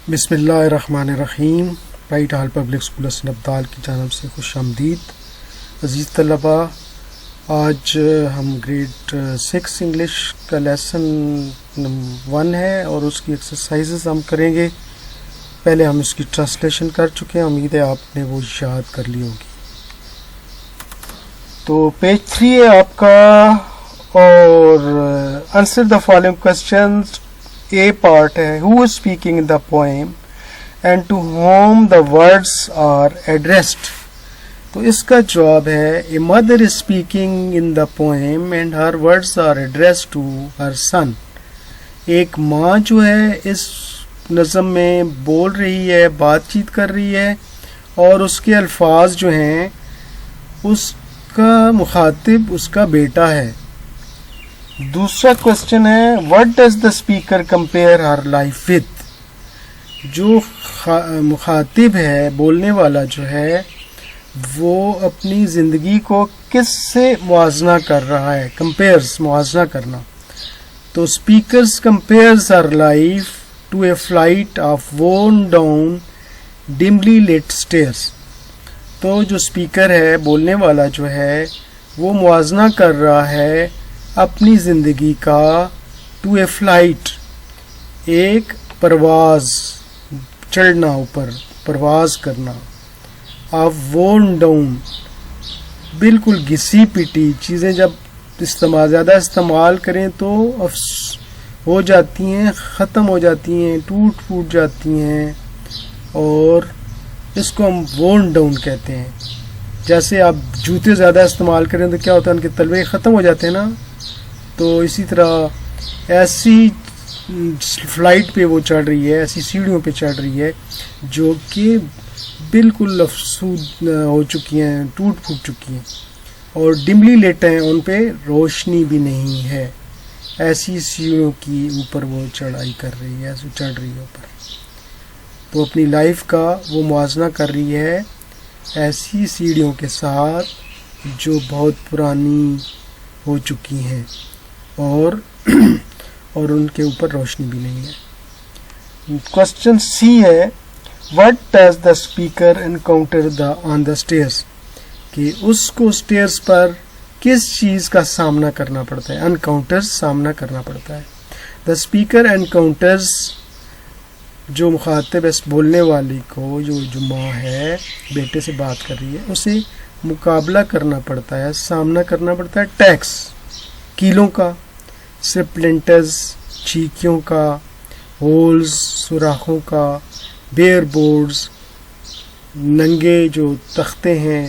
بسم اللہ الرحمن الرحیم. رائٹ ہال پبلک اسکول حسن ابدال کی جانب سے خوش آمدید. عزیز طلباء، آج ہم گریڈ 6 انگلش کا لیسن 1 ہے اور اس کی ایکسرسائزز ہم کریں گے. پہلے ہم اس کی ٹرانسلیشن کر چکے ہیں، امید ہے آپ نے وہ یاد کر لی ہوگی. تو پیج 3 ہے آپ کا، اور answer the following questions. A part ہے who is speaking in the poem and to whom the words are addressed. تو اس کا جواب ہے a mother is speaking in the poem and her words are addressed to her son. ایک ماں جو ہے اس نظم میں بول رہی ہے، بات چیت کر رہی ہے، اور اس کے الفاظ جو ہیں اس کا مخاطب اس کا بیٹا ہے. دوسرا کوشچن ہے what does the speaker compare her life with. جو مخاطب ہے، بولنے والا جو ہے، وہ اپنی زندگی کو کس سے موازنہ کر رہا ہے. compares، موازنہ کرنا. تو speakers compares her life to a flight of worn down dimly lit stairs. تو جو اسپیکر ہے، بولنے والا جو ہے، وہ موازنہ کر رہا ہے اپنی زندگی کا ٹو اے فلائٹ، ایک پرواز، چڑھنا، اوپر پرواز کرنا. آف وورن ڈاؤن، بالکل گھسی پٹی چیزیں جب زیادہ استعمال کریں تو ہو جاتی ہیں، ختم ہو جاتی ہیں، ٹوٹ پھوٹ جاتی ہیں، اور اس کو ہم وورن ڈاؤن کہتے ہیں. جیسے آپ جوتے زیادہ استعمال کریں تو کیا ہوتا ہے، ان کے تلوے ختم ہو جاتے ہیں نا. تو اسی طرح ایسی فلائٹ پہ وہ چڑھ رہی ہے، ایسی سیڑھیوں پہ چڑھ رہی ہے جو کہ بالکل افسود ہو چکی ہیں، ٹوٹ پھوٹ چکی ہیں، اور ڈملی لیٹ ہیں، ان پہ روشنی بھی نہیں ہے. ایسی سیڑھیوں کی اوپر وہ چڑھائی کر رہی ہے، چڑھ رہی ہے اوپر. تو اپنی لائف کا وہ موازنہ کر رہی ہے ایسی سیڑھیوں کے ساتھ جو بہت پرانی ہو چکی ہیں اور ان کے اوپر روشنی بھی نہیں ہے. کوسچن سی ہے what does the speaker encounter on the stairs. کہ اس کو اسٹیئرز پر کس چیز کا سامنا کرنا پڑتا ہے. انکاؤنٹرز، سامنا کرنا پڑتا ہے. the speaker encounters، جو مخاطب اس بولنے والی کو، جو ماں ہے، بیٹے سے بات کر رہی ہے، اسے مقابلہ کرنا پڑتا ہے، سامنا کرنا پڑتا ہے ٹیکس، کیلوں کا، سپلنٹرز، چیکیوں کا، ہولز، سوراخوں کا، بیئر بورڈز، ننگے جو تختے ہیں،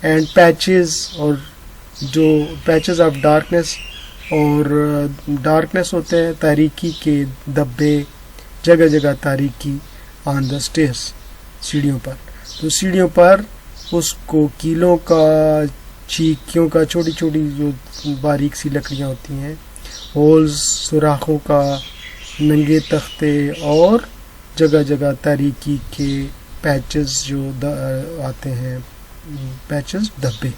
اینڈ پیچز، اور جو پیچز آف ڈارکنیس، اور ڈارکنیس ہوتے ہیں، تاریکی کے دھبے، جگہ جگہ تاریکی. آن دا اسٹیئرس، سیڑھیوں پر. تو سیڑھیوں پر اس کو کیلوں کا، چیکیوں کا، چھوٹی چھوٹی جو باریک سی لکڑیاں ہوتی ہیں، ہولز، سوراخوں کا، ننگے تختے، اور جگہ جگہ تاریکی کے پیچز جو آتے ہیں، پیچز، دھبے،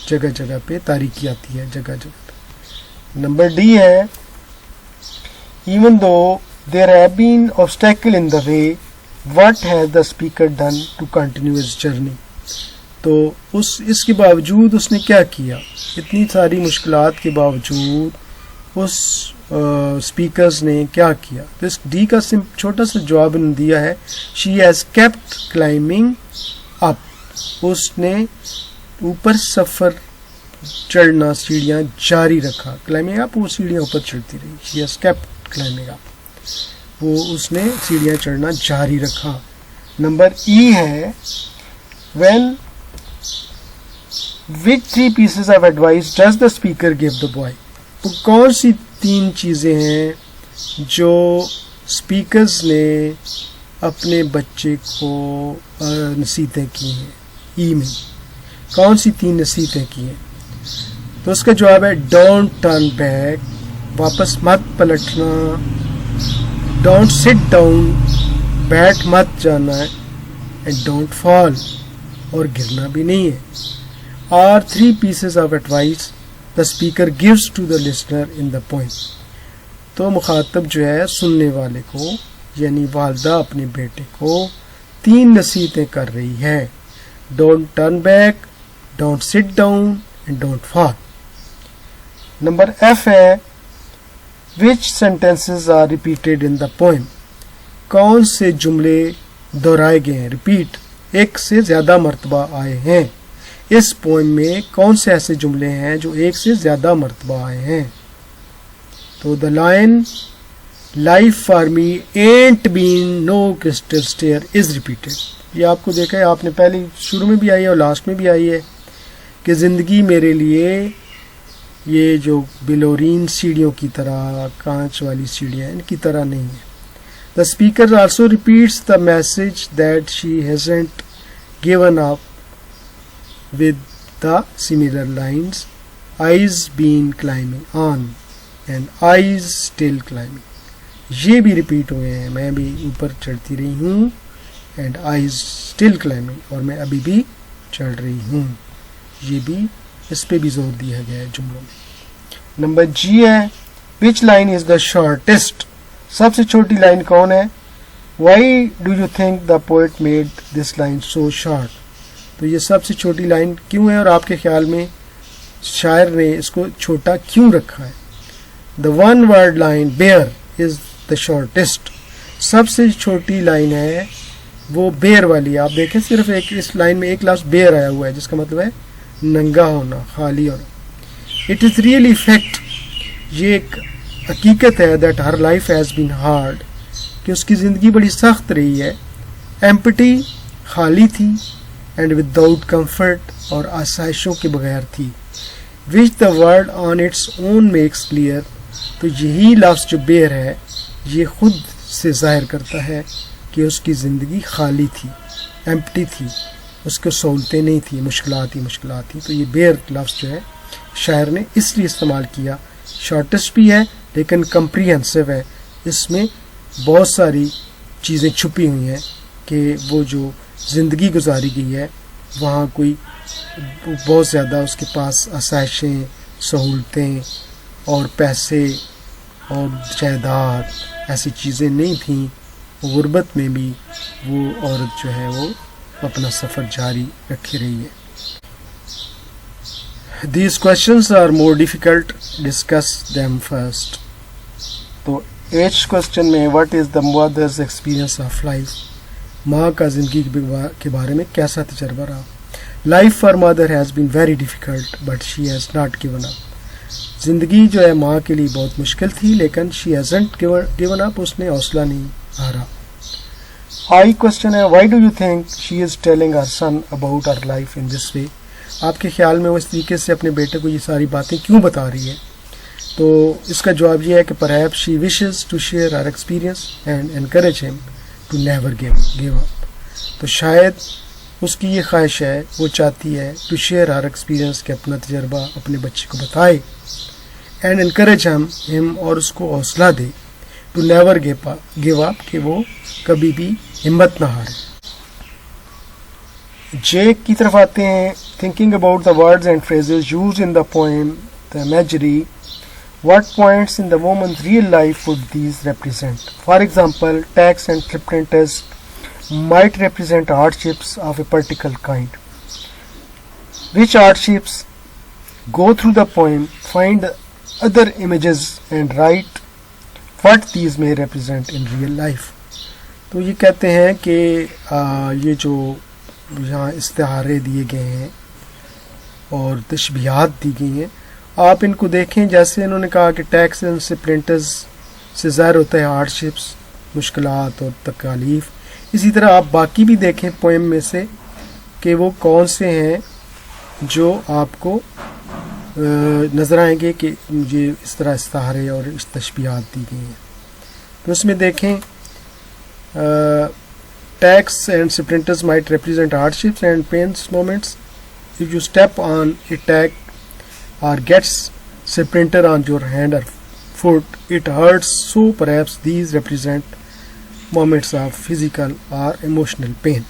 جگہ جگہ پہ تاریکی آتی ہے، جگہ جگہ پہ. نمبر ڈی ہے even though there have been obstacle in the way, what has the speaker done to continue his journey. تو اس کے باوجود اس نے کیا کیا، اتنی ساری مشکلات کے باوجود اس اسپیکرز نے کیا کیا. تو اس ڈی کا چھوٹا سا جواب دیا ہے she has kept climbing up. اس نے اوپر سفر، چڑھنا، سیڑھیاں جاری رکھا. climbing up، وہ سیڑھیاں اوپر چڑھتی رہی. she has kept climbing up، وہ اس نے سیڑھیاں چڑھنا جاری رکھا. نمبر ای ہے when which 3 pieces of advice does the speaker give the boy. تو کون سی 3 چیزیں ہیں جو اسپیکرز نے اپنے بچے کو نصیحتیں کی ہیں. ای میں کون سی 3 نصیحتیں کی ہیں؟ تو اس کا جواب ہے ڈونٹ ٹرن بیک، واپس مت پلٹنا. ڈونٹ سٹ ڈاؤن، بیٹھ مت جانا ہے. اینڈ ڈونٹ فال، اور گرنا بھی نہیں ہے. are 3 pieces of advice the speaker gives to the listener in the poem. تو مخاطب جو ہے سننے والے کو یعنی والدہ اپنے بیٹے کو 3 نصیحتیں کر رہی ہے. Don't turn back, don't sit down and don't fall. Number F ہے which sentences are repeated in the poem. کون سے جملے دہرائے گئے ہیں, ریپیٹ ایک سے زیادہ مرتبہ آئے ہیں. اس پوئم میں کون سے ایسے جملے ہیں جو ایک سے زیادہ مرتبہ آئے ہیں؟ تو the line life for me ain't been no crystal stair is repeated. یہ آپ کو دیکھا ہے, آپ نے پہلے شروع میں بھی آئی ہے اور لاسٹ میں بھی آئی ہے کہ زندگی میرے لیے یہ جو بلورین سیڑھیوں کی طرح, کانچ والی سیڑھیاں ان کی طرح نہیں ہے. The speaker also repeats the message that she hasn't given up with the similar lines, eyes been climbing on and eyes still climbing. یہ بھی ریپیٹ ہوئے ہیں, میں بھی اوپر چڑھتی رہی ہوں and eyes still climbing, اور میں ابھی بھی چڑھ رہی ہوں. یہ بھی اس پہ بھی زور دیا گیا ہے جملوں میں. نمبر جی ہے which line is the shortest. سب سے چھوٹی لائن کون ہے؟ why do you think the poet made this line so short. تو یہ سب سے چھوٹی لائن کیوں ہے اور آپ کے خیال میں شاعر نے اس کو چھوٹا کیوں رکھا ہے؟ the one word line bear is the shortest. سب سے چھوٹی لائن ہے وہ bear والی. آپ دیکھیں صرف ایک اس لائن میں ایک لفظ bear آیا ہوا ہے جس کا مطلب ہے ننگا ہونا, خالی ہونا. It is really fact, یہ ایک حقیقت ہے that her life has been hard, کہ اس کی زندگی بڑی سخت رہی ہے. empty, خالی تھی, and without comfort, اور آسائشوں کے بغیر تھی. which the word on its own makes clear, تو یہی لفظ جو bear ہے یہ خود سے ظاہر کرتا ہے کہ اس کی زندگی خالی تھی, empty تھی, اس کو سہولتیں نہیں تھی, مشکلات ہی مشکلات تھی. تو یہ bear لفظ جو ہے شاعر نے اس لیے استعمال کیا. شارٹسٹ بھی ہے لیکن کمپریہنسو ہے, اس میں بہت ساری چیزیں چھپی ہوئی ہیں کہ وہ جو زندگی گزاری گئی ہے وہاں کوئی بہت زیادہ اس کے پاس آسائشیں, سہولتیں اور پیسے اور جائیداد ایسی چیزیں نہیں تھیں. غربت میں بھی وہ عورت جو ہے وہ اپنا سفر جاری رکھی رہی ہے. These questions are more difficult. Discuss them first. تو ایچ کوشچن میں what is the mother's experience of life. ماں کا زندگی کے بارے میں کیسا تجربہ رہا. Life for mother has been very difficult but she has not given up. زندگی جو ہے ماں کے لیے بہت مشکل تھی لیکن she hasn't given up, اس نے حوصلہ نہیں ہارا. آئی کوشچن ہے why do you think she is telling her son about her life in this way. آپ کے خیال میں وہ اس طریقے سے اپنے بیٹے کو یہ ساری باتیں کیوں بتا رہی ہے؟ تو اس کا جواب یہ ہے کہ perhaps she wishes to share her experience and encourage him to never give up. تو شاید اس کی یہ خواہش ہے, وہ چاہتی ہے to share her experience, کہ اپنا تجربہ اپنے بچے کو بتائے, and encourage him, اور اس کو حوصلہ دے, to never give up, کہ وہ کبھی بھی ہمت نہ ہارے. جے کی طرف آتے ہیں. thinking about the words and phrases used in the poem, the imagery, what points in the woman's real life would these represent? For example, tax and acceptance might represent hardships of a particular kind. Which hardships? Go through the poem, find other images and write what these may represent in real life. تو یہ کہتے ہیں کہ یہ جو یہاں استعارے دیے گئے ہیں اور تشبیہات دی گئی ہیں, آپ ان کو دیکھیں. جیسے انہوں نے کہا کہ ٹیکس اینڈ سپلنٹرز سے ظاہر ہوتا ہے ہارڈشپس, مشکلات اور تکالیف. اسی طرح آپ باقی بھی دیکھیں پوئم میں سے کہ وہ کون سے ہیں جو آپ کو نظر آئیں گے کہ مجھے اس طرح استعارے اور اس تشبیہات دی گئی ہیں. تو اس میں دیکھیں tax and splinters might represent hardships and pains moments. If you step on a tack or gets splinter on your hand or foot, it hurts. So perhaps these represent moments of physical or emotional pain.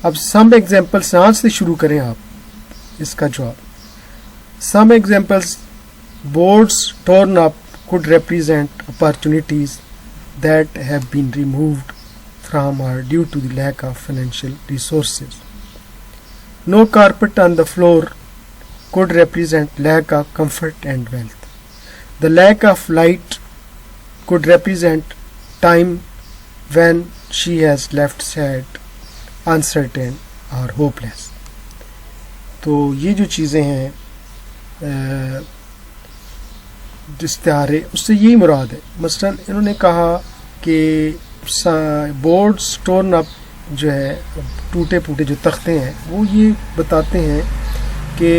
اب some examples یہاں سے شروع کریں آپ اس کا جواب. Some examples: boards torn up could represent opportunities that have been removed from her due to the lack of financial resources. No carpet on the floor could represent lack of comfort and wealth. The lack of light could represent time when she has left sad, uncertain or hopeless. تو یہ جو چیزیں ہیں استعارے اس سے یہی مراد ہے. مثلا انہوں نے کہا کہ بورڈز ٹورن اپ جو ہے ٹوٹے پھوٹے جو تختے ہیں وہ یہ بتاتے ہیں کہ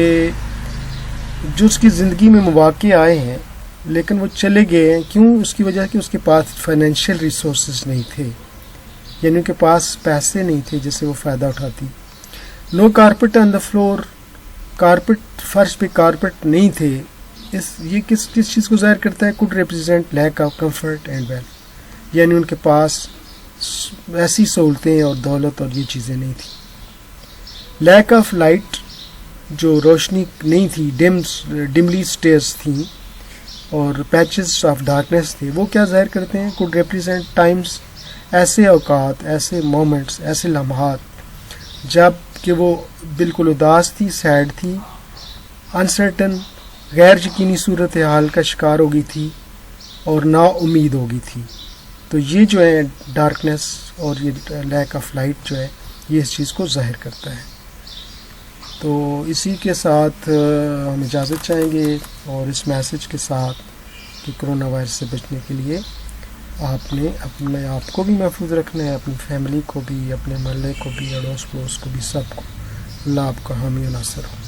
جو اس کی زندگی میں مواقع آئے ہیں لیکن وہ چلے گئے ہیں. کیوں؟ اس کی وجہ کہ اس کے پاس فائنینشیل ریسورسز نہیں تھے, یعنی ان کے پاس پیسے نہیں تھے جس سے وہ فائدہ اٹھاتی. No carpet on the floor, carpet فرش پہ کارپٹ نہیں تھے. یہ کس چیز کو ظاہر کرتا ہے؟ Could represent lack of comfort and wealth, یعنی ان کے پاس ایسی سہولتیں اور دولت اور یہ چیزیں نہیں تھیں. لیک آف لائٹ, جو روشنی نہیں تھی, ڈملی اسٹیئرس تھیں اور پیچز آف ڈارکنیس تھے, وہ کیا ظاہر کرتے ہیں؟ کوڈ ریپرزینٹ ٹائمس, ایسے اوقات, ایسے مومنٹس, ایسے لمحات جب کہ وہ بالکل اداس تھی, سیڈ تھی, انسرٹن, غیر یقینی صورتحال کا شکار ہو گئی تھی اور نا امید ہو گئی تھی. تو یہ جو ہے ڈارکنیس اور یہ لیک آف لائٹ جو ہے یہ اس چیز کو ظاہر کرتا ہے. تو اسی کے ساتھ ہم اجازت چاہیں گے اور اس میسج کے ساتھ کہ کرونا وائرس سے بچنے کے لیے آپ نے اپنے آپ کو بھی محفوظ رکھنا ہے, اپنی فیملی کو بھی, اپنے محلے کو بھی, اڑوس پڑوس کو بھی, سب کو. اللہ آپ کا حامی و ناصر ہو.